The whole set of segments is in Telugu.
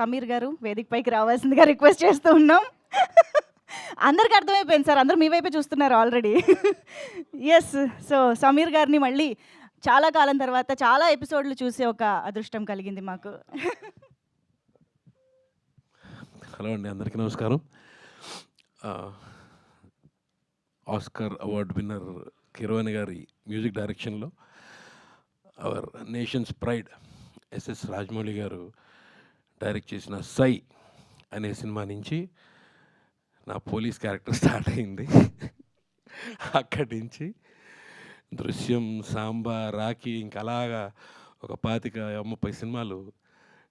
సమీర్ గారు వేదిక పైకి రావాల్సిందిగా రిక్వెస్ట్ చేస్తూ ఉన్నాం. అందరికి అర్థమైపోయింది సార్, అందరూ మీ వైపే చూస్తున్నారు ఆల్రెడీ. ఎస్. సో సమీర్ గారిని మళ్ళీ చాలా కాలం తర్వాత చాలా ఎపిసోడ్లు చూసే ఒక అదృష్టం కలిగింది మాకు. హలో అండి, అందరికీ నమస్కారం. ఆస్కార్ అవార్డ్ విన్నర్ కిరవాణి గారి మ్యూజిక్ డైరెక్షన్లో our nations pride SS Rajamouli garu direct చేసిన సై అనే సినిమా నుంచి నా పోలీస్ క్యారెక్టర్ స్టార్ట్ అయింది. అక్కడి నుంచి దృశ్యం, సాంబా, రాఖీ, ఇంకా అలాగా ఒక 25-30 సినిమాలు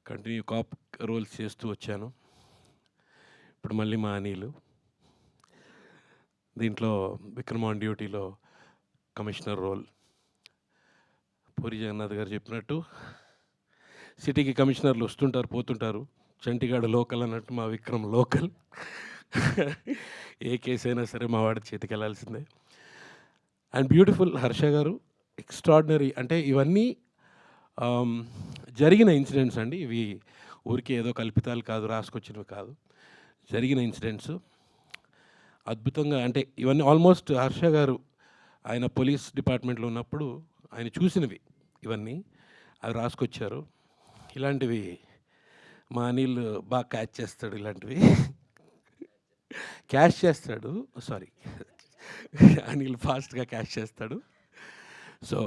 కంటిన్యూ కాప్ రోల్స్ చేస్తూ వచ్చాను. ఇప్పుడు మళ్ళీ మా అనిలు దీంట్లో విక్రమ్ ఆన్ డ్యూటీలో కమిషనర్ రోల్. పూరి జగన్నాథ్ గారు చెప్పినట్టు సిటీకి కమిషనర్లు వస్తుంటారు, పోతుంటారు. చంటిగాడు లోకల్ అన్నట్టు మా విక్రమ్ లోకల్. ఏ కేసు అయినా సరే మా వాడి చేతికి వెళ్ళాల్సిందే. అండ్ బ్యూటిఫుల్ హర్ష గారు, ఎక్స్ట్రాడినరీ. అంటే ఇవన్నీ జరిగిన ఇన్సిడెంట్స్ అండి. ఇవి ఊరికే ఏదో కల్పితాలు కాదు, రాసుకొచ్చినవి కాదు, జరిగిన ఇన్సిడెంట్స్. అద్భుతంగా, అంటే ఇవన్నీ ఆల్మోస్ట్ హర్ష గారు ఆయన పోలీస్ డిపార్ట్మెంట్లో ఉన్నప్పుడు ఆయన చూసినవి ఇవన్నీ, అవి రాసుకొచ్చారు. ఇలాంటివి మా అనిల్ బాగా క్యాచ్ చేస్తాడు. ఇలాంటివి క్యాష్ చేస్తాడు, సారీ, అనిల్ ఫాస్ట్గా క్యాష్ చేస్తాడు. So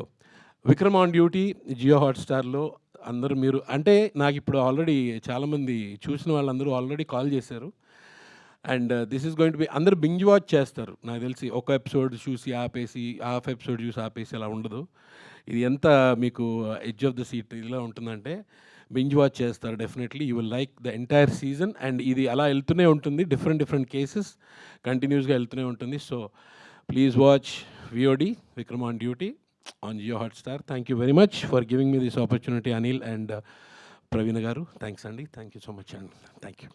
Vikram on duty Jio హాట్స్టార్లో అందరూ మీరు, అంటే నాకు ఇప్పుడు ఆల్రెడీ చాలామంది చూసిన వాళ్ళందరూ ఆల్రెడీ కాల్ చేశారు. And this is going to be, అందరూ బింజ్ వాచ్ చేస్తారు నాకు తెలిసి. ఒక ఎపిసోడ్ చూసి ఆపేసి, హాఫ్ ఎపిసోడ్ చూసి ఆపేసి అలా ఉండదు. ఇది ఎంత మీకు ఎడ్జ్ ఆఫ్ ద సీట్ ఇలా ఉంటుందంటే బింజ్ వాచ్ చేస్తారు definitely. You will like the entire season. And ఇది అలా వెళ్తూనే ఉంటుంది, డిఫరెంట్ కేసెస్ కంటిన్యూస్గా వెళ్తూనే ఉంటుంది. So please watch VOD Vikram on duty on Jio Hotstar. Thank you very much for giving me this opportunity Anil and Praveena garu. Thanks అండి, థ్యాంక్ యూ సో మచ్ అండి, థ్యాంక్ యూ.